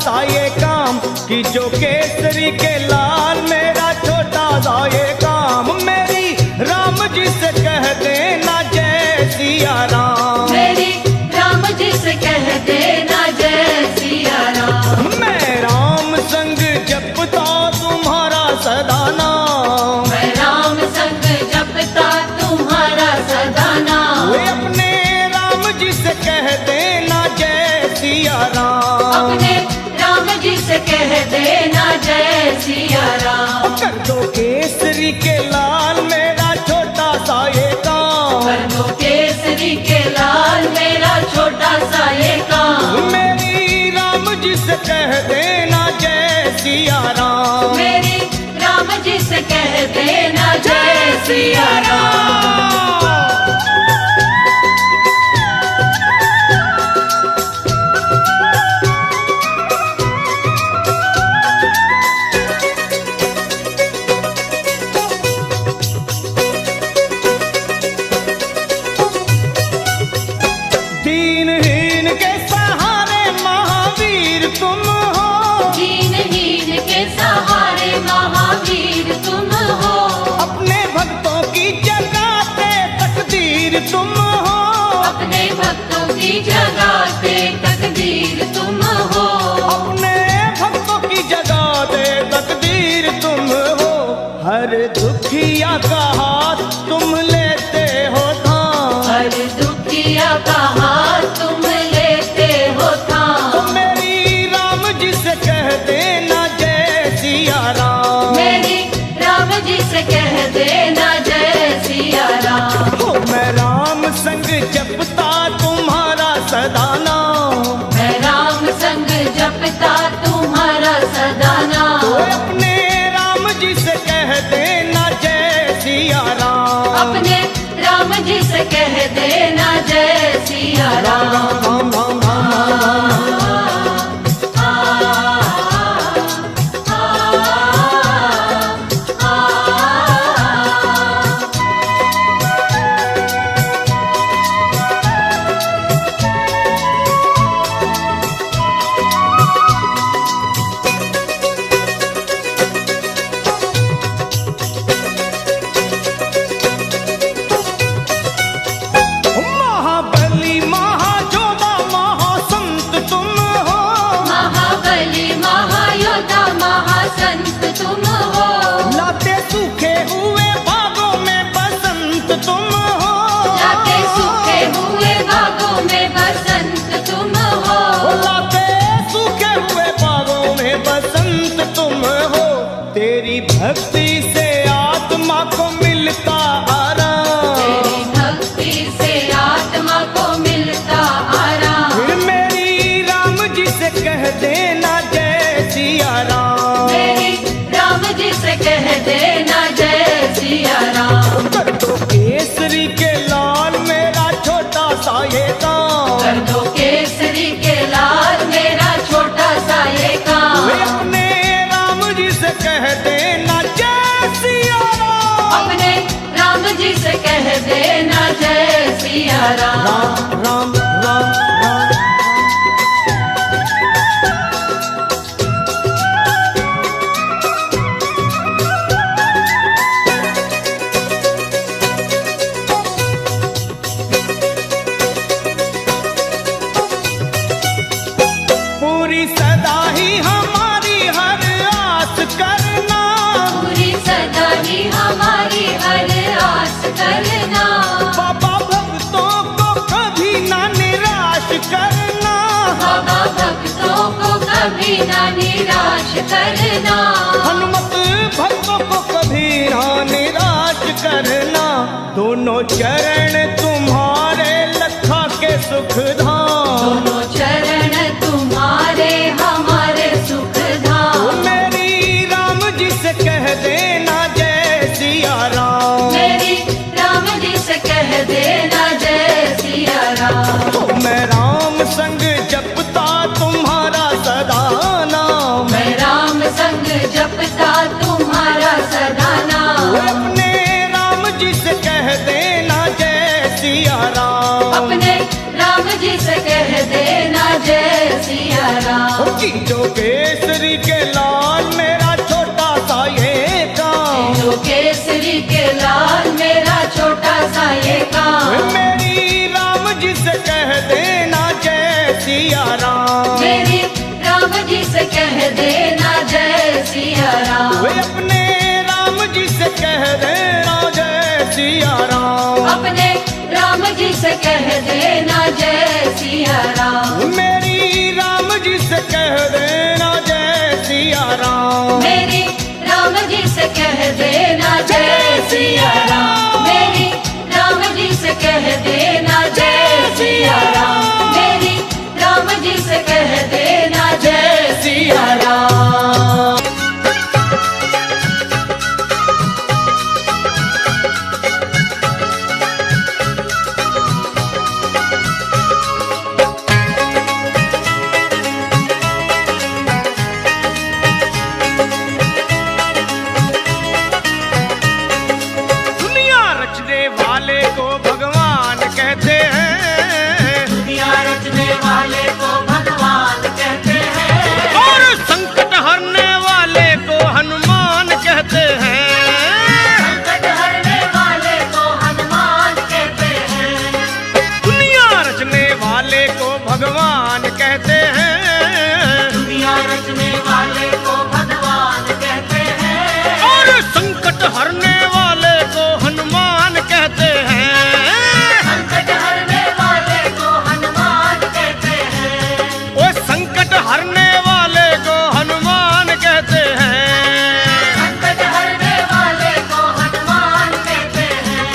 सा ये काम कि जो केसरी के लाल मेरा छोटा सा ये काम। मेरी राम जी से कह देना जय सिया राम, मेरी राम जी से कह देना जय सिया राम। मैं राम संग जपता तुम्हारा सदा नाम, मैं राम संग जपता तुम्हारा सदा नाम। वे अपने राम जी से कह देना जय सिया राम, अपने राम जी से कह देना जय सिया राम। कर दो केसरी के लाल मेरा छोटा सा ये काम, कर दो केसरी के लाल मेरा छोटा सा ये काम। मेरी राम जी से कह देना जय सिया राम, मेरी राम जी से कह देना जय सिया राम। दीनहीन के सहारे महावीर तुम हो, दीनहीन के सहारे महावीर तुम हो। अपने भक्तों की जगाते तकदीर तुम हो, अपने भक्तों की जगाते तकदीर तुम हो। अपने भक्तों की जगाते तकदीर तुम हो। हर दुखिया का हाथ तुम लेते हो थाम, हर दुखिया का हाथ तुम लेते हो थाम। तो मेरी राम जी से कह देना जय सिया राम, मेरी राम जी से कह देना जय सिया राम। हो मैं राम संग जपता तुम्हारा सदा नाम, मैं राम संग जपता तुम्हारा सदा तो नाम। अपने राम जी से कह देना जय सिया राम, अपने राम जी से कह देना जय सिया राम राम। राम राम राम राम। महाबली महाजोधा महासंत तुम हो, महाबली महायोधा महासंत तुम हो। लाते सूखे हुए बागों में बसंत तुम हो, लाते सूखे हुए बागों में बसंत तुम हो। लाते सूखे हुए बागों में बसंत तुम हो। तेरी भक्ति से आत्मा को मिलता आराम, तेरी भक्ति से आत्मा को मिलता आराम। फिर मेरी राम जी से कह देना जय सिया राम, मेरी राम जी से कह देना जय सिया राम। कर दो केसरी के लाल मेरा छोटा सा ये काम, कर दो केसरी के लाल मेरा छोटा सा ये काम। वे अपने राम जी से कह देना जय सिया राम, अपने राम जी से कह देना जय सिया राम। राम राम राम राम। पूरी सदा ही हमारी हर आस करना, पूरी सदा ही हमारी हर आस करना। बाबा भक्तों को कभी ना निराश करना, बाबा भक्तों को कभी ना निराश करना। हनुमत भक्तों को कभी ना निराश करना। दोनों चरण तुम्हारे लखा के सुख धाम, दोनों चरण तुम्हारे हमारे सुख धाम। मेरी राम जी से कह देना जय सिया राम, मेरी राम जी से कह देना जय सिया राम। तो मैं राम संग जपता तुम्हारा सदा नाम, मैं राम संग जपता तुम्हारा सदा नाम। अपने राम जी से कह देना जय सिया राम, अपने राम जी से कि जो केसरी के लाल मेरा छोटा सा ये काम, जो केसरी के लाल मेरा छोटा सा ये काम, मेरी राम जी से कह देना जय सिया राम, मेरी राम जी से कह देना जय सिया राम, वे अपने राम जी से कह देना जय सिया राम, अपने राम जी से कह देना जय सिया राम, मेरी राम जी से कह देना जय सिया राम, मेरी राम जी से कह देना जय सिया राम, मेरी राम जी से कह देना जय सिया राम, मेरी राम जी से कह देना जय सिया राम। दुनिया रचने वाले को भगवान कहते हैं, दुनिया रचने वाले को भगवान कहते हैं, और संकट हरने वाले को हनुमान कहते हैं, संकट हरने वाले को हनुमान कहते हैं, दुनिया रचने वाले को भगवान कहते हैं, दुनिया रचने वाले को भगवान कहते हैं, और संकट हरने वाले को हनुमान कहते हैं, संकट हरने वाले को हनुमान कहते हैं, वो संकट हरने वाले को हनुमान कहते हैं। संकट हरने वाले को हनुमान कहते हैं।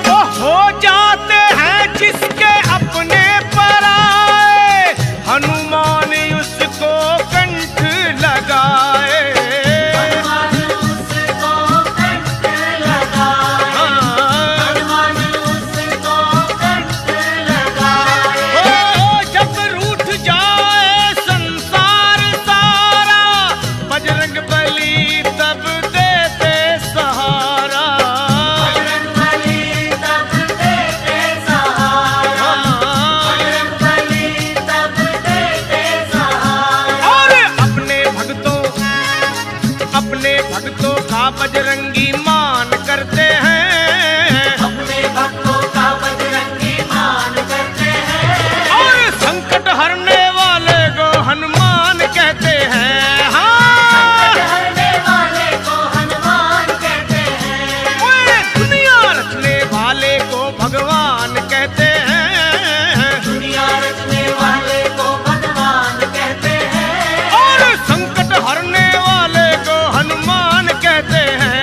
वो हो जाते हैं जिसके अपने पर आए, हनुमान उसको कंठ लगाए, हनुमान उसको कंठ लगाए, हाँ। हनुमान उसको कंठ लगाए, ओ जब रूठ जाए संसार सारा, बजरंग बली तब देते सहारा, बजरंग बली तब देते सहारा, बजरंग बली तब देते सहारा, और अपने भक्तों का बजरंगी मान करते हैं, अपने भक्तों का बजरंगी मान करते हैं, और संकट हरने वाले को हनुमान कहते हैं। हाँ, संकट हरने वाले को हनुमान कहते हैं, ओए दुनिया रचने वाले को भगवान कहते हैं, दुनिया रचने वाले को भगवान कहते हैं, और संकट हरने वाले को हनुमान कहते हैं।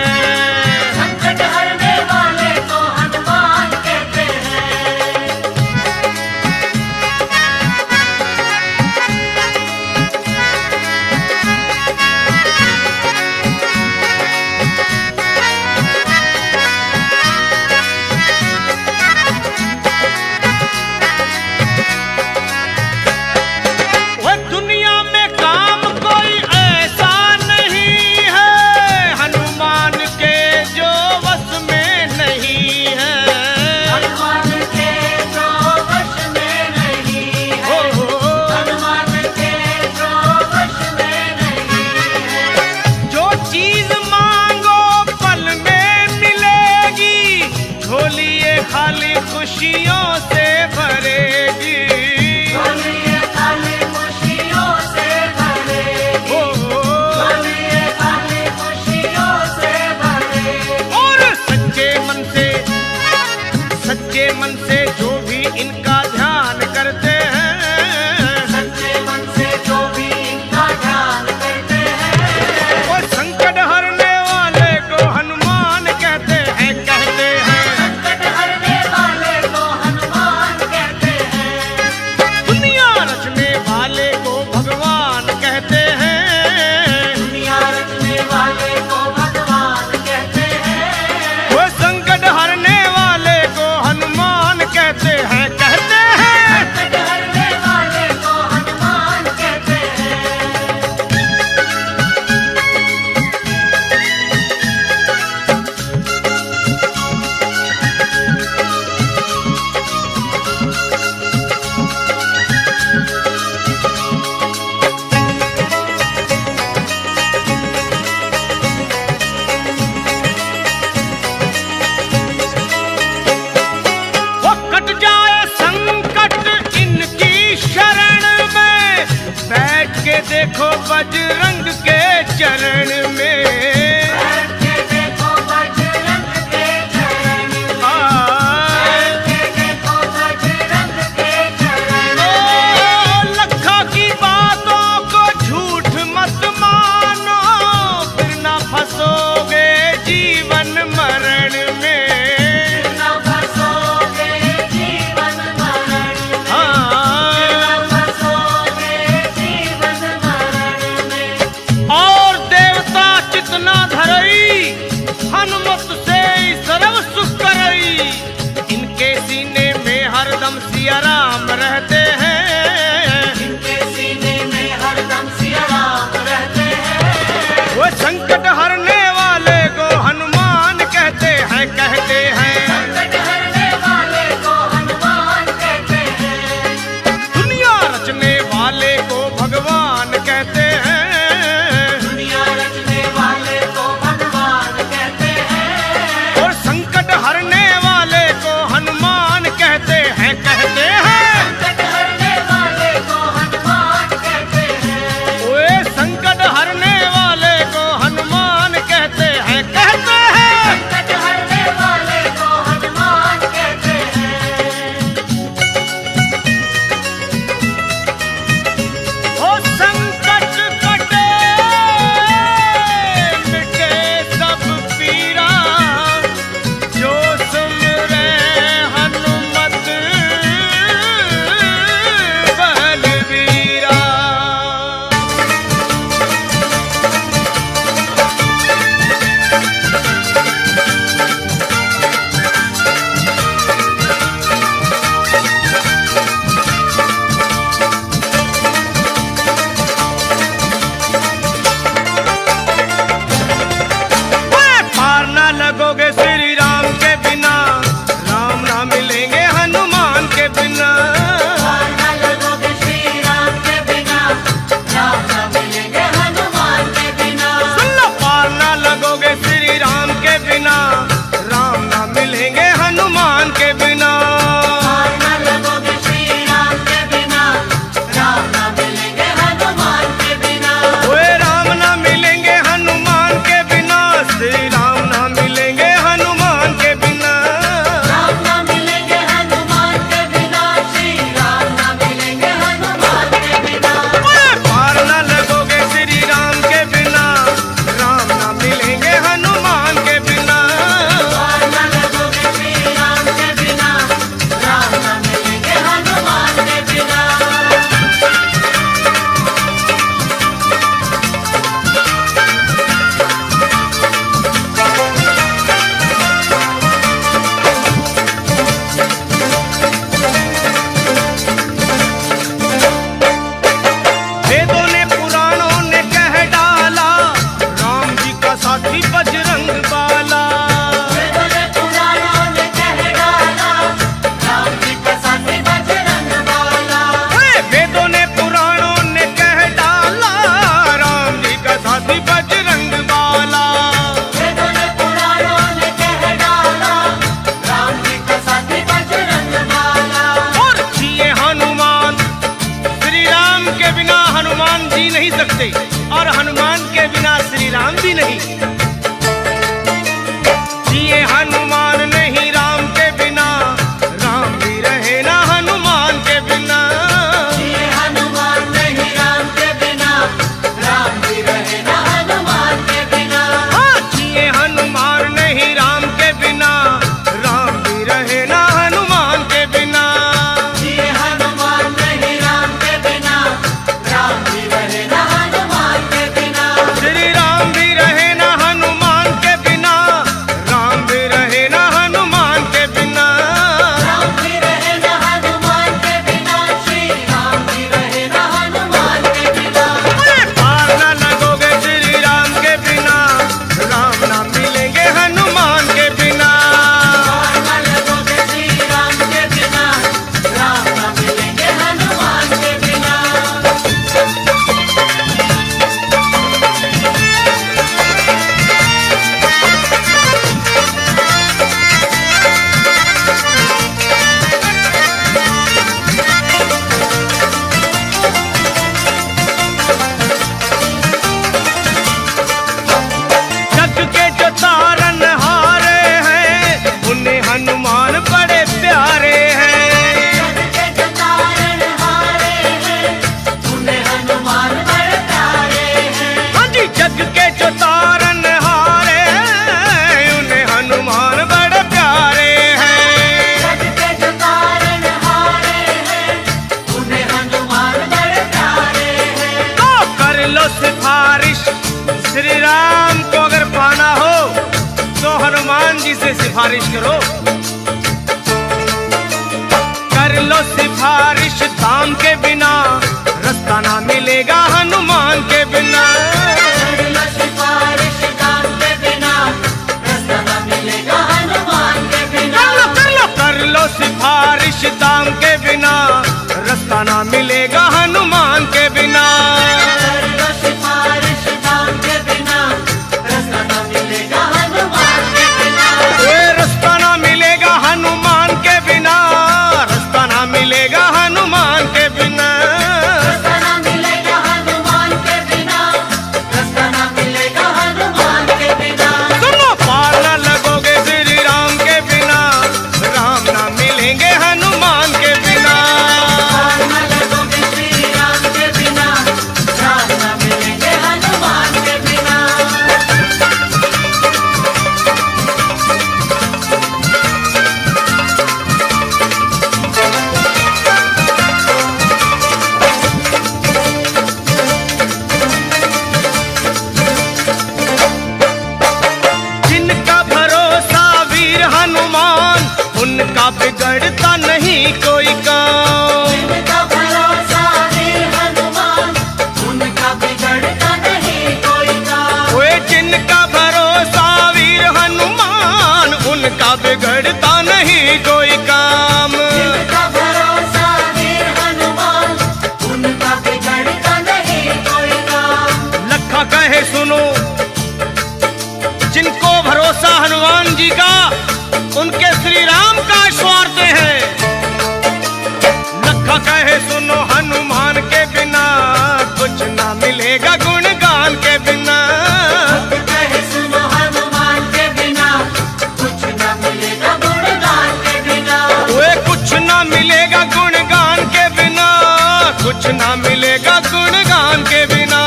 जी से सिफारिश करो। कर लो सिफारिश दाम के बिना, रास्ता ना मिलेगा हनुमान के बिना। कर लो सिफारिश दाम के बिना, रास्ता ना मिलेगा हनुमान के बिना। कर लो सिफारिश दाम के बिना, रास्ता ना मिलेगा हनुमान के बिना। कर लो सिफारिश दाम के बिना, रास्ता ना मिलेगा हनुमान के बिना। रास्ता ना मिलेगा हनुमान के बिना, रास्ता ना मिलेगा हनुमान के बिना। रास्ता ना मिलेगा हनुमान के बिना, रास्ता ना मिलेगा हनुमान के बिना। सुनो पार ना लगोगे श्री राम के बिना, राम ना मिलेंगे हनुमान के बिना। पार न लगोगे श्री राम के बिना, राम न मिलेंगे हनुमान के बिना। जिनका भरोसा वीर हनुमान, उनका बिगड़ता नहीं कोई काम। जिनका भरोसा वीर हनुमान, उनका बिगड़ता नहीं कोई काम। ओए जिनका भरोसा वीर हनुमान, उनका बिगड़ता नहीं कोई काम। जिनका भरोसा वीर हनुमान, उनका बिगड़ता नहीं कोई काम। लखा कहे सुनो, जिनको भरोसा हनुमान जी का, उनके श्री राम का स्वार्थ है। लखा कहे सुनो हनुमान के बिना, कुछ ना मिलेगा गुणगान के बिना। कहे सुनो हनुमान के बिना, कुछ न मिलेगा गुणगान के बिना। वे कुछ ना मिलेगा गुणगान के बिना, कुछ ना मिलेगा गुणगान के बिना।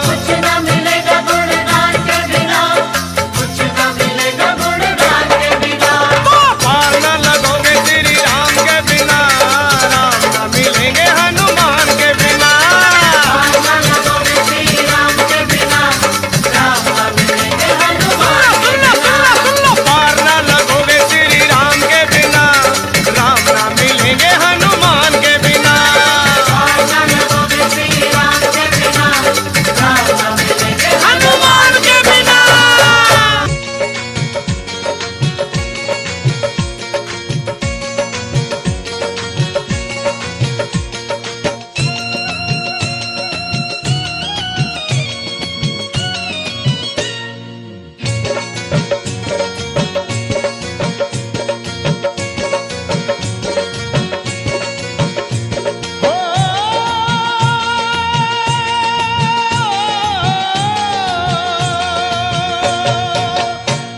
कुछ न मिलेगा गुणगान के बिना, कुछ न मिलेगा गुणगान के बिना। पार ना लगोगे श्री राम के बिना, राम ना मिलेंगे हनुमान के बिना। पार न लगोगे श्री राम के बिना, राम न मिलेंगे हनुमान के बिना। पार ना लगोगे श्री राम के बिना, राम ना मिलेंगे हनुमान के बिना। पार न लगोगे श्री राम के बिना, राम न मिलेंगे हनुमान के बिना।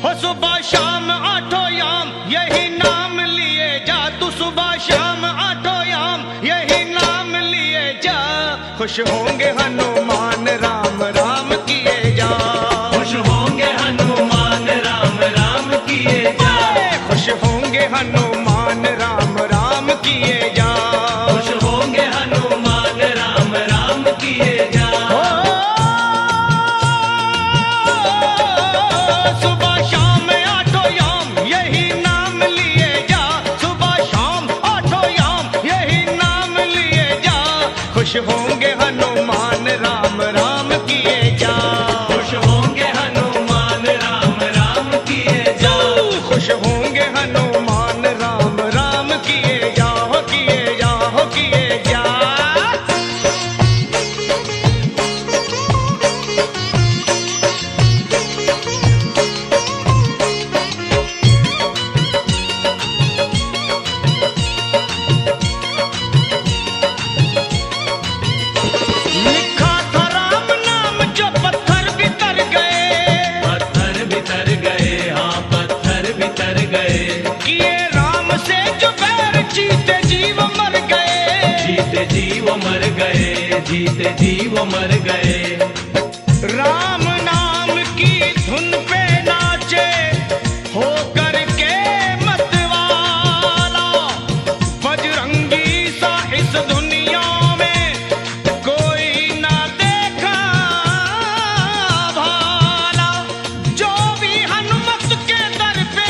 हो सुबह शाम आठों याम यही नाम लिए जा, तू सुबह शाम आठों याम यही नाम लिए जा। खुश होंगे हनुमान राम राम किए जा। खुश होंगे हनुमान राम राम किए जा। खुश होंगे हनुमान राम राम किए जा। खुश होंगे हनुमान राम राम किए जा। सुबह शाम आठों याम यही नाम लिए जा। सुबह शाम आठों याम यही नाम लिए जा। खुश होंगे हनुमान राम राम किए जा। खुश होंगे हनुमान राम राम किए जा। खुश होंगे हनुमान राम राम किए जा। हो किए जा, हो किए जा। लिखा था राम नाम जो पत्थर बितर गए। पत्थर बितर गए, हाँ पत्थर बितर गए। किए राम से जो बैर जीते जीव मर गए। जीते जीव मर गए, जीते जीव मर गए। राम नाम की धुन पे नाचे हो करके मतवाला। बजरंगी सा इस दुनिया में कोई ना देखा भाला। जो भी हनुमत के दर पे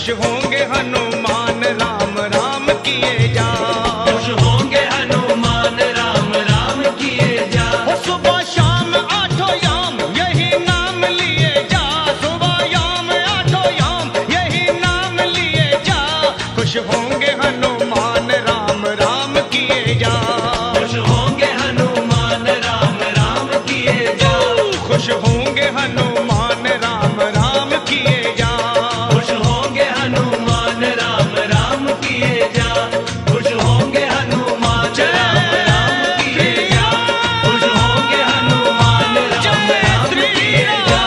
खुश होंगे हनुमान राम राम किए जा। खुश होंगे हनुमान राम राम किए जा। हो सुबह शाम आठों याम यही नाम लिए जा, सुबह याम आठों याम यही नाम लिए जा। खुश होंगे हनुमान राम राम किए जा। खुश होंगे हनुमान राम राम किए जा। खुश होंगे हनुमान राम राम किए जा। खुश होंगे हनुमान राम राम किए जा। खुश होंगे हनुमान राम राम किए जा। खुश होंगे हनुमान राम राम किए जा।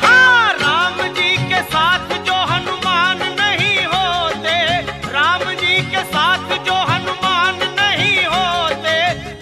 हाँ, राम जी के साथ जो हनुमान नहीं होते, राम जी के साथ जो हनुमान नहीं होते,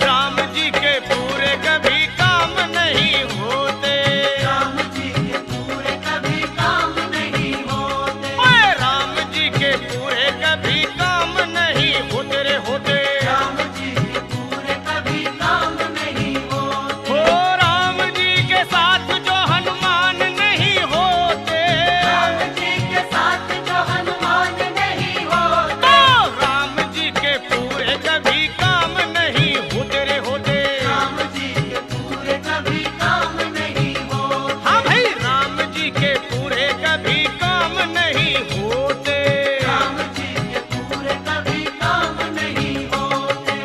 राम जी के पूरे कभी काम नहीं होते। राम जी के पूरे कभी काम नहीं होते। ओए राम जी के पूरे कभी काम नहीं होते रे होते। राम जी के पूरे कभी काम नहीं होते। ओ राम जी के साथ जो हनुमान नहीं होते, राम जी के साथ जो हनुमान नहीं होते। तो राम जी के पूरे कभी काम नहीं होते रे होते। राम जी के पूरे कभी काम नहीं होते। हाँ भाई, राम जी के पूरे कभी काम नहीं होते। राम जी के पूरे कभी काम नहीं होते।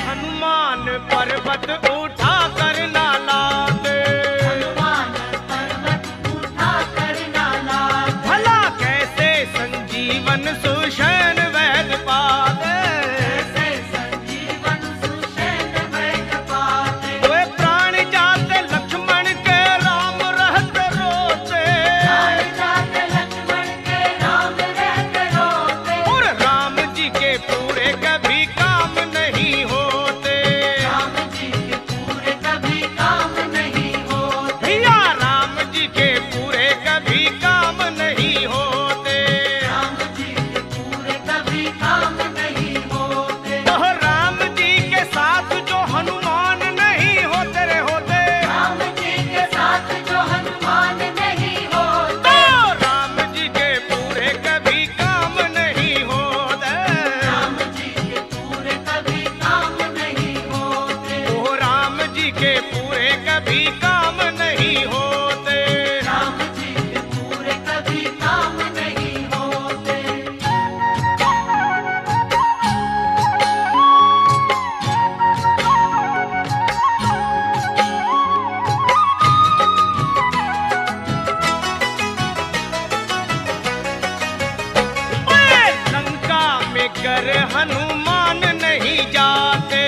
हनुमान पर्वत उठा कर ना लाते, हनुमान पर्वत उठा कर ना लाते। भला कैसे संजीवन सुषैण वैद पाते। ऐसे संजीवन सुषैण वैद पाते। वे प्राण जाते लक्ष्मण के राम रहते रोते। प्राण जाते लक्ष्मण के राम रहते रोते। और राम जी के पूरे कभी काम नहीं होते। राम जी के पूरे कभी काम नहीं होते। भैया राम जी के पूरे कभी काम नहीं होते। राम जी के पूरे कभी काम नहीं होते। तो राम जी के साथ जो हनुमान नहीं होते रे होते, राम जी के साथ जो हनुमान नहीं होते। तो राम जी के पूरे कभी काम नहीं होते। राम जी के पूरे कभी काम नहीं होते। ओ राम जी के पूरे कभी काम नहीं होते। राम जी के पूरे कभी काम नहीं होते। ओए, लंका में गर हनुमान नहीं जाते,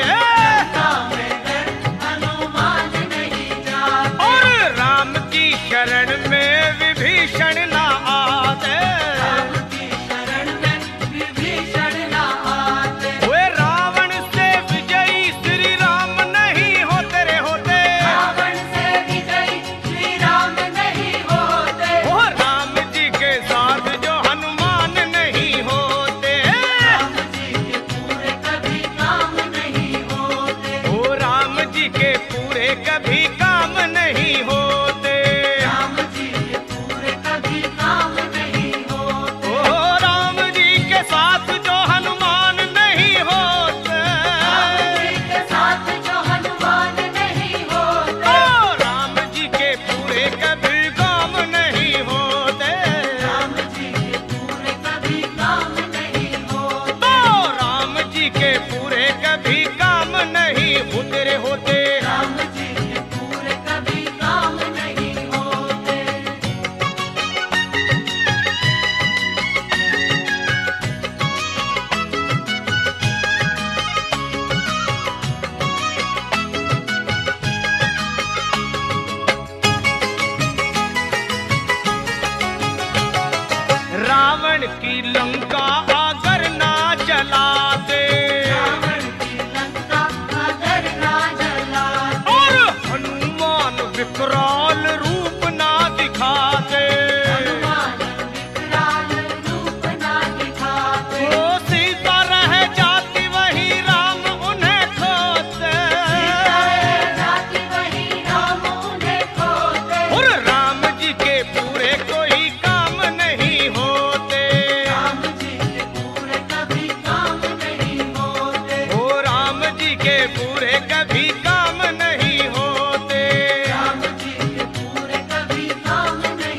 राम डर हनुमान नहीं जाते। और राम की शरण में विभीषण ना आते। राम की शरण में विभीषण ना आते। वे रावण से विजयी श्री राम नहीं होते रे होते। रावण से विजयी श्री राम नहीं होते। ओ राम जी के साथ जो हनुमान नहीं होते। राम जी के पूरे कभी काम नहीं होते। ओ राम जी के पूरे कभी काम नहीं होते। राम जी रावण की लंका अगर ना जलाते, रावण की लंका अगर ना जलाते, और हनुमान विकराल रूप ना दिखाते, हनुमान विकराल रूप ना दिखाते, वो सीता रह जाती वही राम उन्हें खोते, सीता रह जाती वही राम उन्हें खोते, और राम जी के पूरे कोई काम नहीं होते, राम जी के पूरे कभी काम नहीं होते, ओ राम जी के पूरे कभी काम नहीं होते। राम जी के पूरे कभी काम नहीं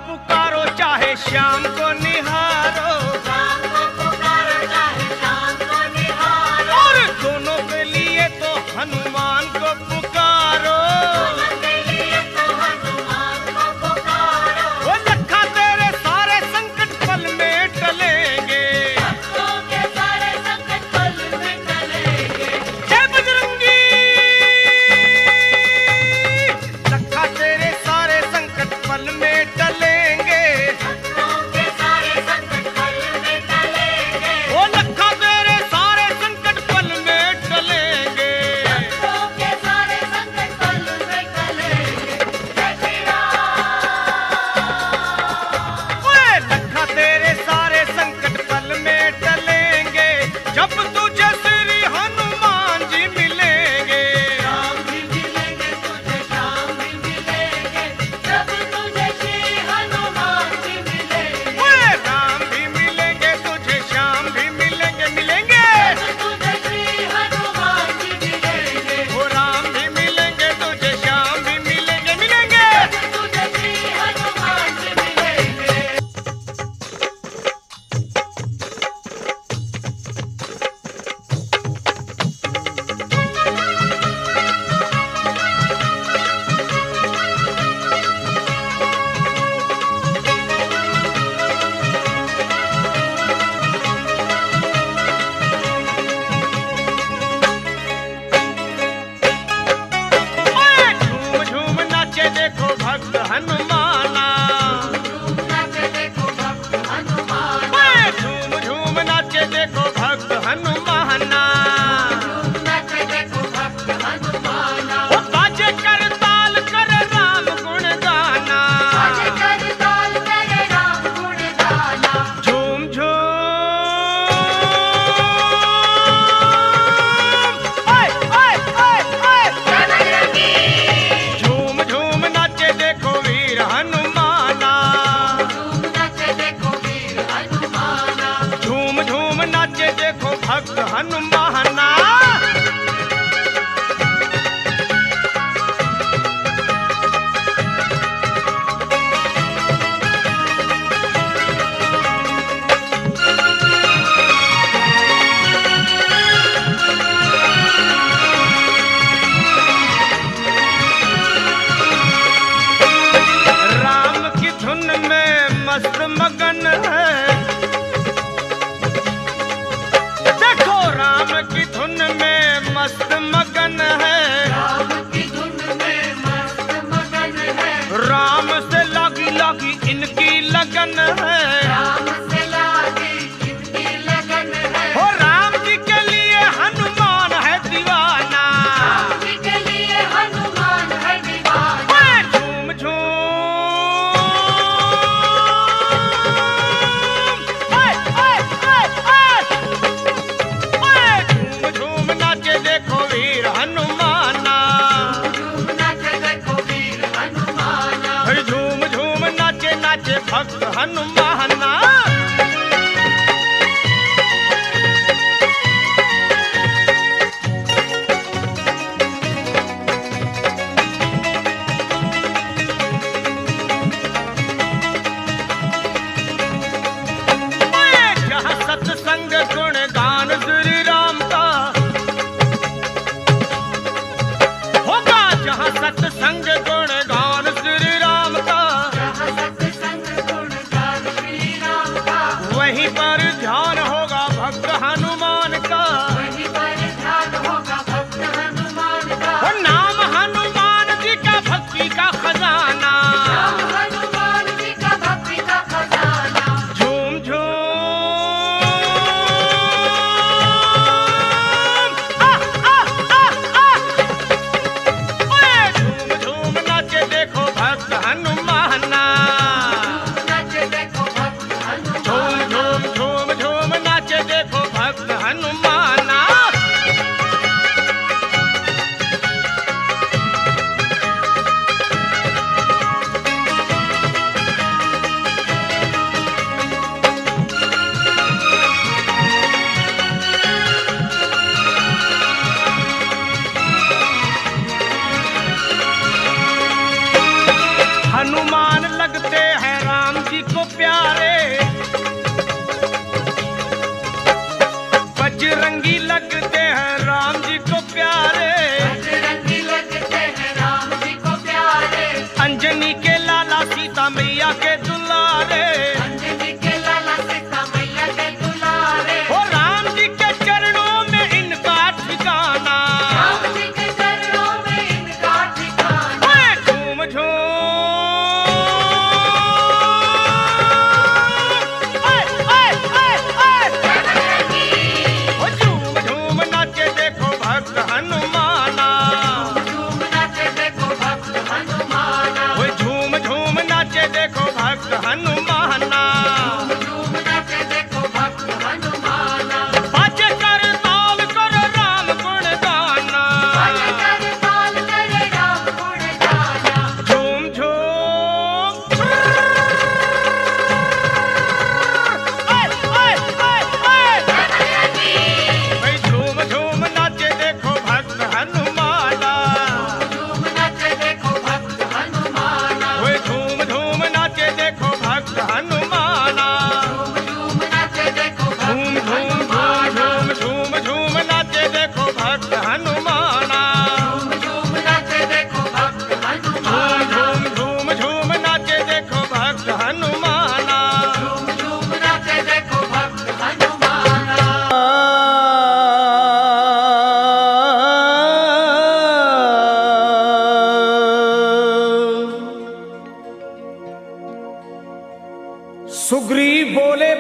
पुकारो चाहे शाम को निहारो, शाम को पुकारो चाहे शाम को निहारो, और दोनों के लिए तो हनुमान को पुकारो। दोनों के लिए तो हनुमान को पुकारो। वो लखा तेरे सारे संकट पल में टलेंगे, भक्तों के सारे संकट पल में टलेंगे। जय बजरंगी। लखा तेरे सारे संकट पल में टलेंगे, भक्तों के सारे संकट पल में टलेंगे। वो लखा तेरे सारे संकट पल में टलेंगे। भक्तों के सारे संकट पल में टलेंगे। जय श्री राम। ओए लखा तेरे सारे संकट पल में टलेंगे, जब तुझे श्री हनुमान जी मिलेंगे। राम भी मिलेंगे तुझे, श्याम भी मिलेंगे, जब तुझे श्री हनुमान जी मिलेंगे। ओए राम भी मिलेंगे तुझे, श्याम भी मिलेंगे, मिलेंगे। जब तुझे श्री हनुमान जी मिलेंगे। वो राम भी मिलेंगे तुझे, श्याम भी मिलेंगे, मिलेंगे। जब तुझे श्री हनुमान जी मिलेंगे। ओए झूम झूम नाचे देखो भक्त हनुमाना। झूम नाचे देखो भक्त हनुमान। ओए झूम झूम नाचे देखो भक्त हनुमाना। झूम नाचे देखो भक्त हनुमान। वो बाजे कर ताल कर राम गुण गाना। आज कर ताल करे राम गुण गाना। झूम झूम ओए ओए ओए ओए जय बजरंगी। झूम झूम नाचे देखो वीर हनुमाना। झूम नाचे देखो वीर हनुमान। झूम झूम नाचे देखो भक्त हनुमाना। राम की धुन में मस्त मगन है, देखो राम की धुन में मस्त मगन है। राम की धुन में मस्त मगन है। राम से लागी लागी इनकी लगन है। राम से लागी इनकी लगन है। हो राम जी के लिए हनुमान है दीवाना। राम जी के लिए हनुमान है दीवाना। ओए झूम झूम ओए ओए ओए ओए ओए झूम झूम नाचे देखो वीर हनुमाना। झूम नाचे देखो वीर हनुमान। अरे झूम झूम नाचे नाचे भक्त हनुमाना। ओए जहाँ सत्संग गुण गान श्री राम का होगा, जहाँ सत्संग गुण गान श्री राम का, जहाँ सत्संग गुण गान श्री राम का। वहीं पर ध्यान होगा भक्त हनुमान का। वहीं पर ध्यान होगा भक्त हनुमान का। वो नाम हनुमान जी का भक्ति का खजाना। राम हनुमान जी का भक्ति का खजाना। झूम झूम आ आ आ आ ओए झूम झूम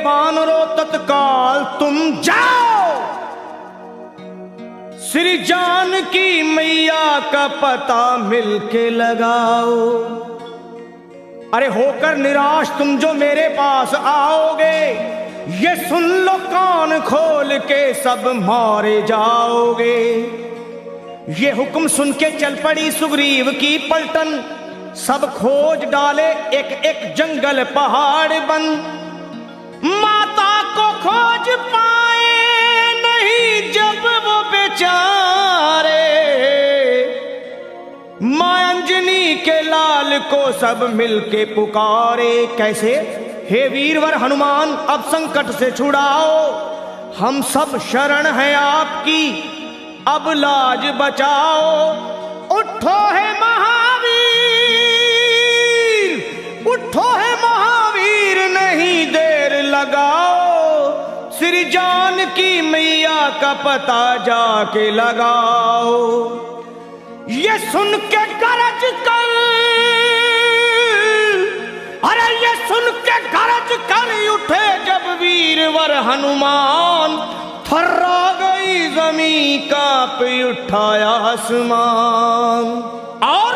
बानरों तत्काल तुम जाओ, श्री जानकी मैया का पता मिलके लगाओ। अरे होकर निराश तुम जो मेरे पास आओगे, ये सुन लो कान खोल के सब मारे जाओगे। ये हुक्म सुन के चल पड़ी सुग्रीव की पलटन, सब खोज डाले एक एक जंगल पहाड़ बन। माता को खोज पाए नहीं जब वो बेचारे, मां अंजनी के लाल को सब मिलके पुकारे। कैसे? हे वीरवर हनुमान अब संकट से छुड़ाओ, हम सब शरण हैं आपकी, अब लाज बचाओ। उठो है महावीर, उठो है महावीर, नहीं देर लगाओ, श्री जानकी मैया का पता जाके लगाओ। ये सुन के गरज कर, अरे ये सुन के गरज कर उठे जब वीरवर हनुमान, थर्रा गई जमीन कांप उठाया आसमान। और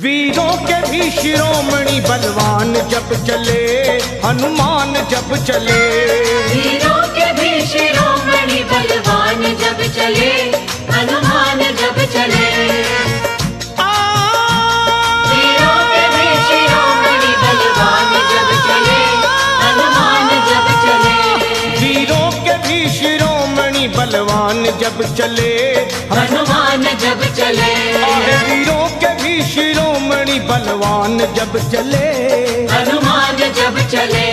वीरों के भी शिरोमणि बलवान जब चले, हनुमान जब चले। वीरों के भी शिरोमणि बलवान जब चले, हनुमान जब चले। वीरों के भी शिरोमणि बलवान जब चले, हनुमान जब चले। वीरों के भी शिरोमणि बलवान जब चले, हनुमान जब चले। वीरों के भी शिरोमणि बलवान जब चले, हनुमान जब चले।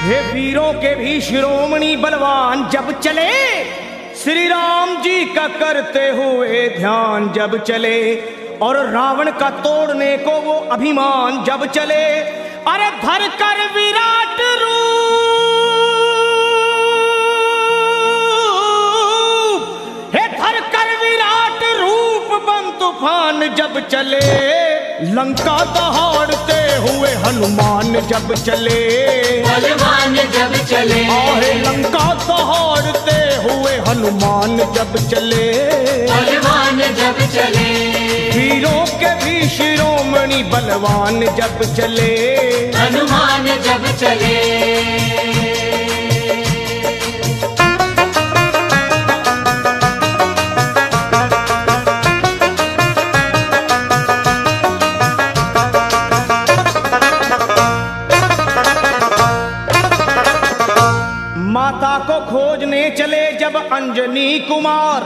हे वीरों के भी शिरोमणि बलवान जब चले, श्री राम जी का करते हुए ध्यान जब चले, और रावण का तोड़ने को वो अभिमान जब चले। अरे धर कर विराट रूप, हे धर कर विराट रूप बन तूफान जब चले, लंका दहाड़ते हुए हनुमान जब चले, बलवान जब चले। आहे लंका दहाड़ते हुए हनुमान जब चले, बलवान जब चले। वीरों के भी शिरोमणि बलवान जब चले, हनुमान जब चले। माता को खोजने चले जब अंजनी कुमार,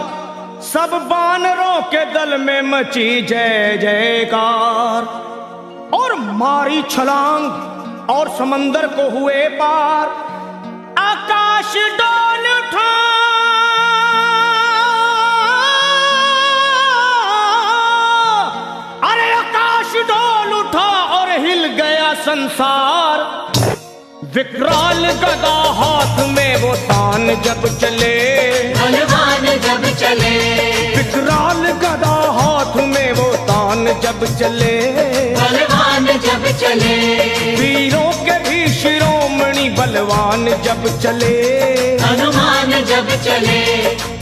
सब बानरों के दल में मची जय जयकार। और मारी छलांग और समंदर को हुए पार, आकाश डोल उठा, अरे आकाश डोल उठा और हिल गया संसार। विकराल गदा हाथ में वो तान जब चले, बलवान जब चले। विकराल गदा हाथ में वो तान जब चले, बलवान जब चले। वीरों के भी शिरोमणि बलवान जब चले, हनुमान जब चले।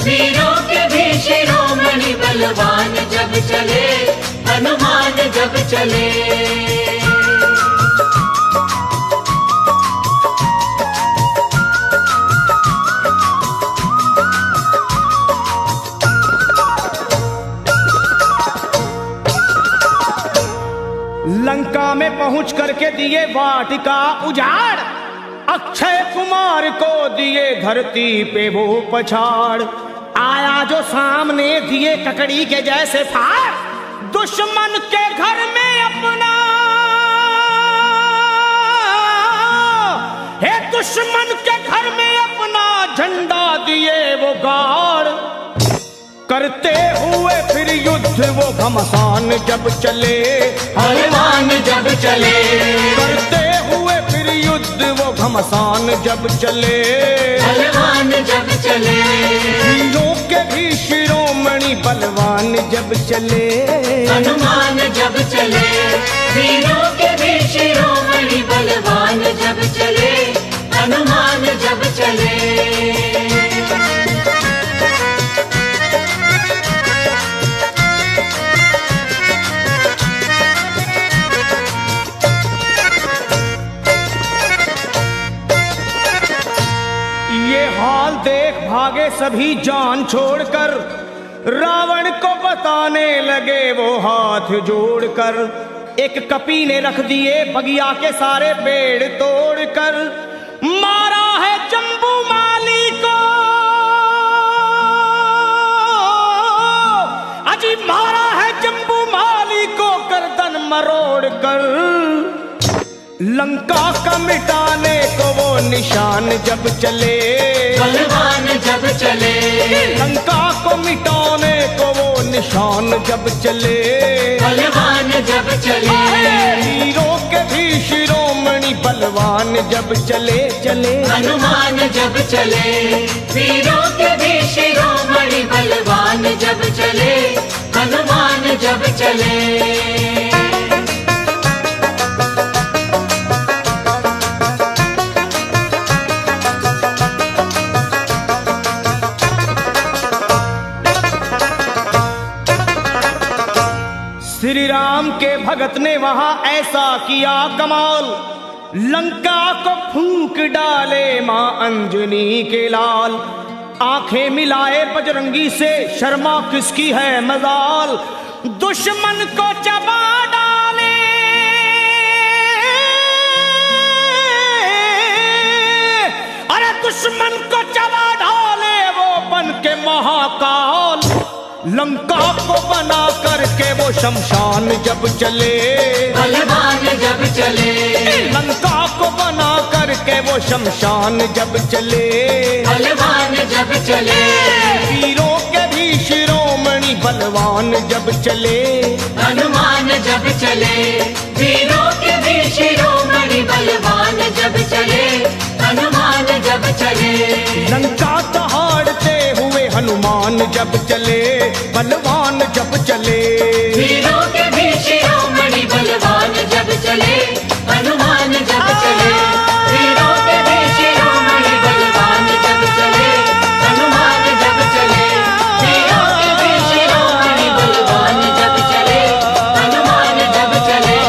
वीरों के भी शिरोमणि बलवान जब चले, हनुमान जब चले। लंका में पहुंच करके दिए वाटिका उजाड़, अक्षय कुमार को दिए धरती पे वो पछाड़। आया जो सामने दिए ककड़ी के जैसे फाड़, दुश्मन के घर में अपना, हे दुश्मन के घर में अपना झंडा दिए वो गाड़। करते हुए फिर युद्ध वो घमसान जब चले, हनुमान जब चले। करते हुए फिर युद्ध वो घमसान जब चले, बलवान जब चले, वीरों के भी शिरोमणि बलवान जब चले, हनुमान जब चले, वीरों के भी शिरोमणि बलवान जब चले, हनुमान जब चले। ये हाल देख भागे सभी जान छोड़कर, रावण को बताने लगे वो हाथ जोड़कर। एक कपी ने रख दिए बगिया के सारे पेड़ तोड़कर, मारा है जम्बू माली को, अजी मारा है जम्बू माली को गर्दन मरोड़ कर। लंका का मिटाने को वो निशान जब चले, बलवान जब चले, लंका को मिटाने को वो निशान जब चले, बलवान जब चले, वीरों के भी शिरोमणि बलवान जब चले चले, हनुमान जब चले, वीरों के भी शिरोमणि बलवान जब चले, हनुमान जब चले। श्री राम के भगत ने वहां ऐसा किया कमाल, लंका को फूंक डाले मां अंजनी के लाल। आंखें मिलाए बजरंगी से, शर्मा किसकी है मजाल, दुश्मन को चबा डाले, अरे दुश्मन को चबा डाले वो बन के महाकाल। लंका को बना करके वो शमशान जब चले, बलवान जब चले, लंका को बना करके वो शमशान जब चले, बलवान जब चले, वीरों के भी शिरोमणि बलवान जब चले, हनुमान जब चले, वीरों के भी शिरोमणि बलवान जब चले, हनुमान जब चले। लंका दहाड़ते हुए हनुमान जब चले, बलवान जब चले, वीरों के भी शिरोमणि बलवान जब चले, हनुमान जब चले, वीरों के भी शिरोमणि बलवान जब चले, हनुमान जब चले, वीरों के भी शिरोमणि बलवान जब चले, हनुमान जब चले।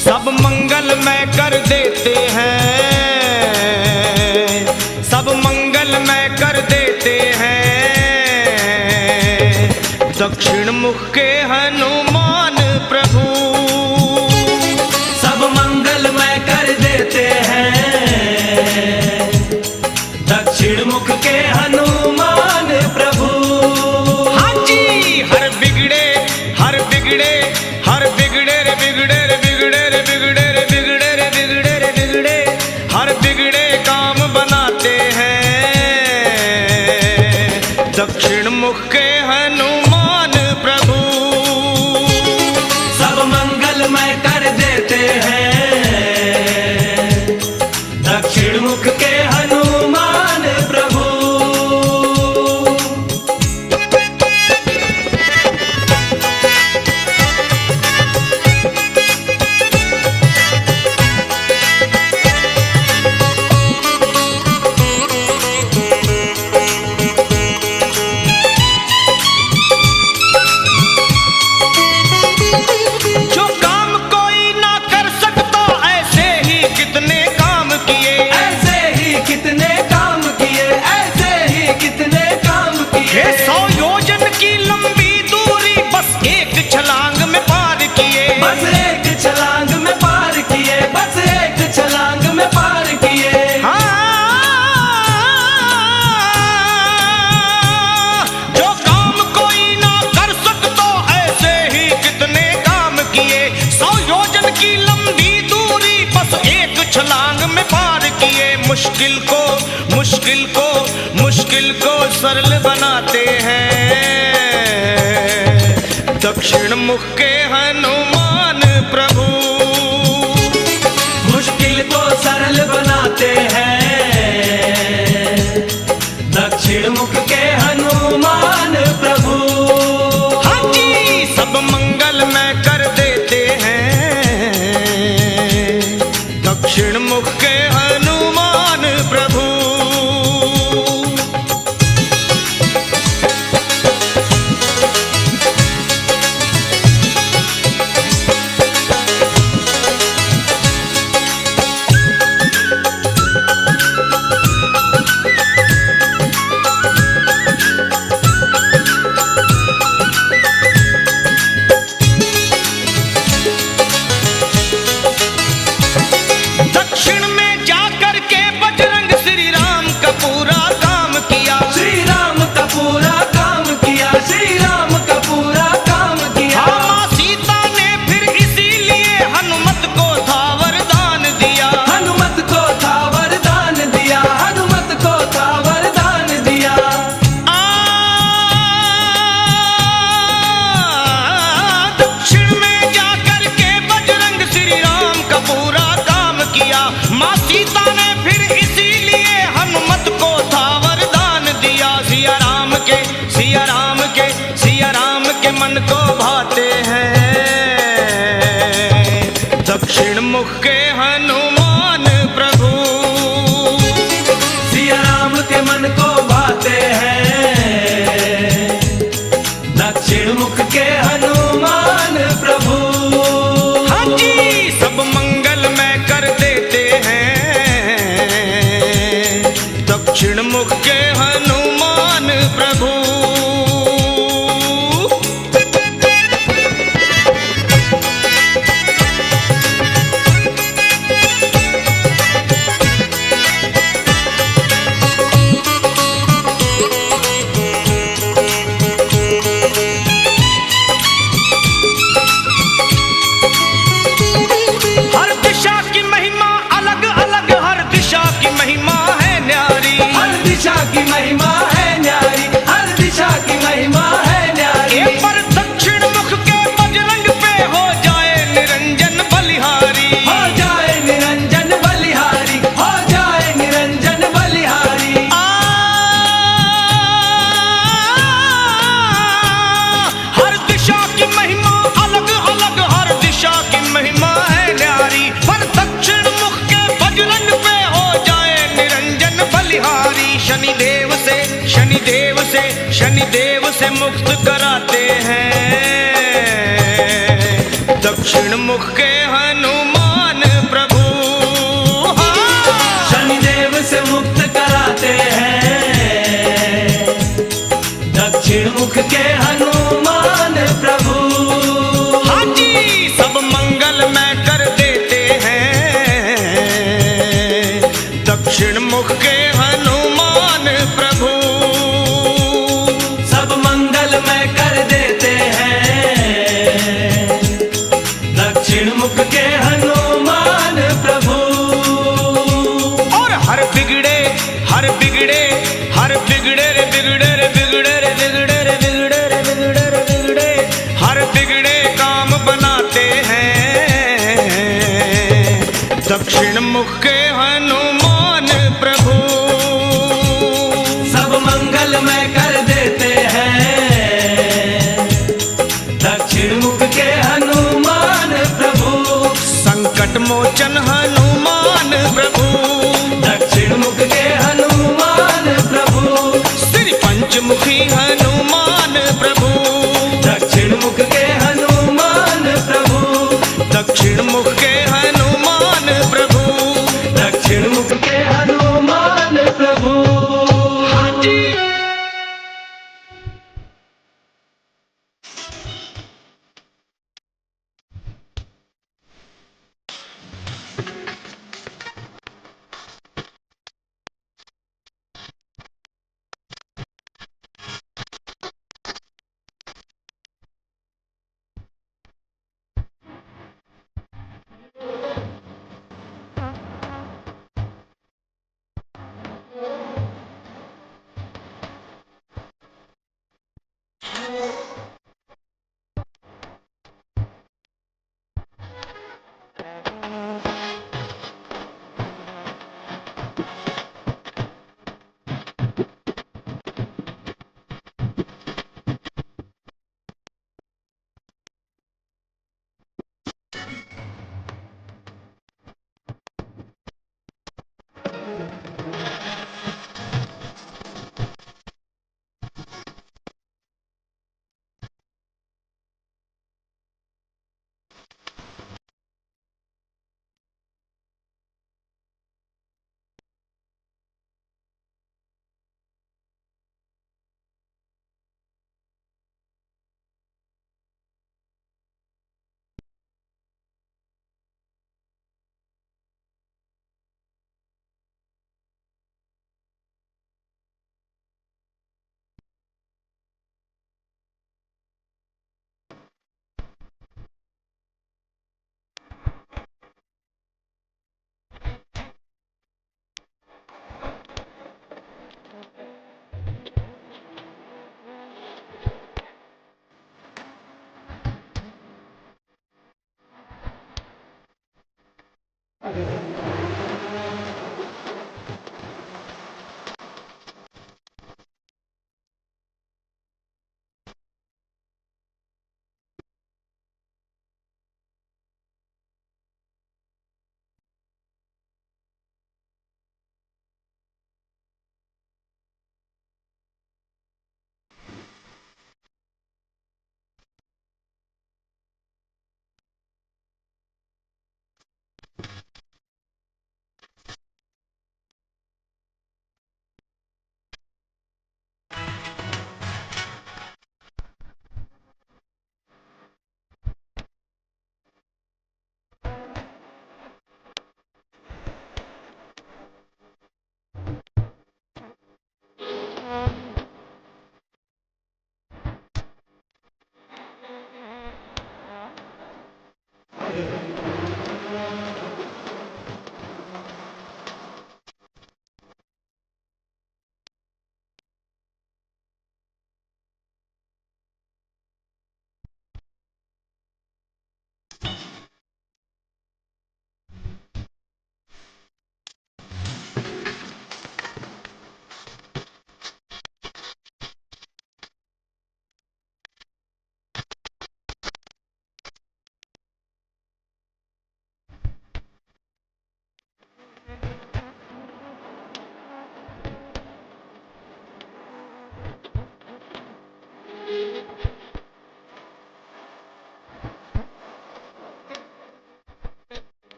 सब मंगलमय कर देते हैं, सब मंगलमय कर देते हैं, दक्षिण मुख के हनुमान प्रभु। सब मंगलमय कर देते हैं, दक्षिण मुख के हनुमान प्रभु। हाँ जी, हर बिगड़े हर बिगड़े हर बिगड़े रे बिगड़े रे बिगड़े रे बिगड़े रे बिगड़े रे बिगड़े रे बिगड़े, छलांग में पार किए, मुश्किल को सरल बनाते हैं। दक्षिण मुख के हनुमान प्रभु मुश्किल को सरल बनाते हैं। दक्षिण मुख के हनुमान प्रभु हाँ जी सब मंगल में कर देते हैं। दक्षिण मुख के हनुमान प्रभु दक्षिण में जाकर के बजरंग श्री राम का पूरा काम किया। श्री राम का पूरा काम किया, श्री राम का पूरा काम किया। हाँ, माँ सीता ने फिर इसीलिए हनुमत को था वरदान दिया। हनुमत को था वरदान दिया, हनुमत को था वरदान दिया। दक्षिण में जाकर के बजरंग श्री राम का पूरा काम किया। माँ सीता ने फिर इसीलिए हनुमत को था वरदान दिया। सिया राम के मन को भाते हैं। दक्षिण मुख के हनुमान प्रभु सिया राम के मन को भाते हैं। दक्षिण मुख के हनुमान प्रभु हाँ जी सब मंगल में कर देते हैं। दक्षिण मुख के हनुमान प्रभु हर दिशा की महिमा अलग अलग, हर दिशा की महिमा है न्यारी। हर दिशा की महिमा है न्यारी, हर दिशा की महिमा है न्यारी। ए पर दक्षिण मुख के बजरंग पे हो जाए निरंजन बलिहारी। हो जाए निरंजन बलिहारी, हो जाए निरंजन बलिहारी। हर दिशा की महिमा अलग अलग, हर दिशा की महिमा है न्यारी। पर दक्षिण मुख के बजरंग पे हो जाए निरंजन बलिहारी। शनिदेव से मुक्त कराते हैं। दक्षिण मुख के हनुमान प्रभु शनिदेव से मुक्त कराते हैं। दक्षिण मुख के हनुमान प्रभु हाँ जी सब मंगल में कर देते हैं। दक्षिण मुख के हनुमान प्रभु सब मंगल में कर देते हैं। दक्षिण मुख के हनुमान प्रभु और हर बिगड़े हर बिगड़े काम बनाते हैं। दक्षिण मुख के हनुमान प्रभु सब मंगल में कर देते हैं। दक्षिण मुख के हनुमान प्रभु संकट मोचन हनुमान प्रभु। दक्षिण मुख के हनुमान प्रभु श्री पंचमुखी हनुमान प्रभु। दक्षिण मुख के हनुमान प्रभु दक्षिण मुख के हनुमान प्रभु। दक्षिण मुख के हनुमान प्रभु हाँ जी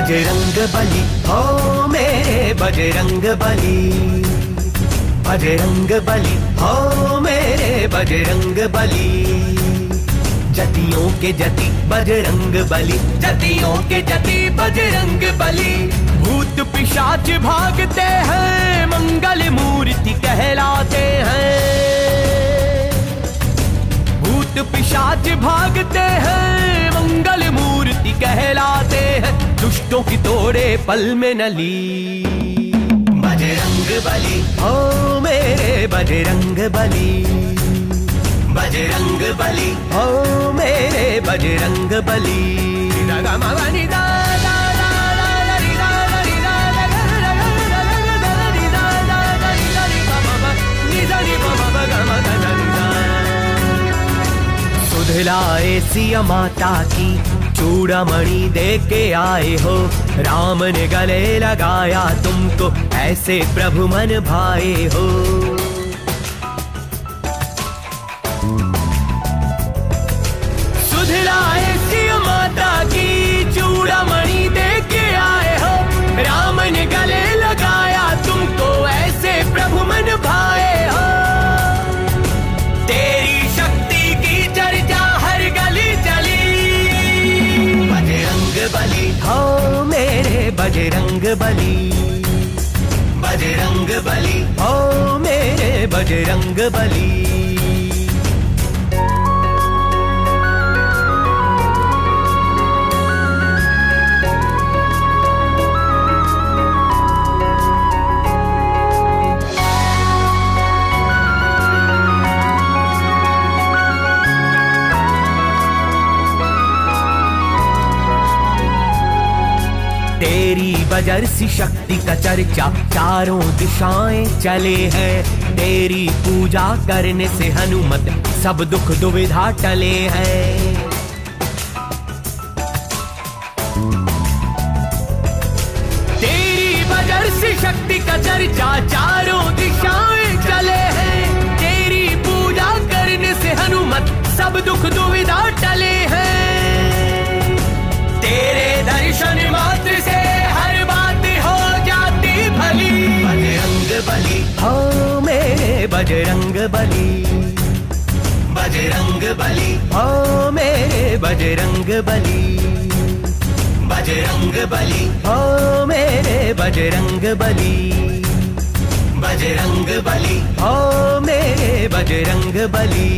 बजरंग बली हो मेरे बजरंग बली, बजरंग बली हो मेरे बजरंग बली। जतियों के जति बजरंग बली, जतियों के जति बजरंग बली। भूत पिशाच भागते हैं, मंगल मूर्ति कहलाते हैं। भूत पिशाच भागते हैं, मंगल मूर्ति कहलाते हैं। दुष्टों की तोड़े पल में नली। बजरंग बली हो मेरे बजरंग बली, बजरंग बली हो मेरे बजरंग बली। सुधलाए सिया माता की चूड़ामणि दे के आए हो। राम ने गले लगाया तुमको, ऐसे प्रभु मन भाए हो। सुधलाए सिया माता की चूड़ामणि दे के आए हो। राम ने गले लगाया तुमको, ऐसे प्रभु मन भाए हो। तेरी शक्ति की चर्चा हर गली चली। बजरंग बली हो मेरे बजरंग बली, बजरंग बली हो मेरे बजरंग बली। तेरी बजरसी शक्ति का चर्चा चारों दिशाएं चले हैं। तेरी पूजा करने से हनुमत सब दुख दुविधा टले हैं। तेरी बजरसी शक्ति का चर्चा चारों दिशाएं चले हैं। तेरी पूजा करने से हनुमत सब दुख दुविधा टले हैं। तेरे दर्शन मात्र से हर बात हो जाती भली। बजरंग बली हो मेरे बजरंग बली, बजरंग बली हो मेरे बजरंग बली। बजरंग बली हो मेरे बजरंग बली, बजरंग बली हो मेरे बजरंग बली।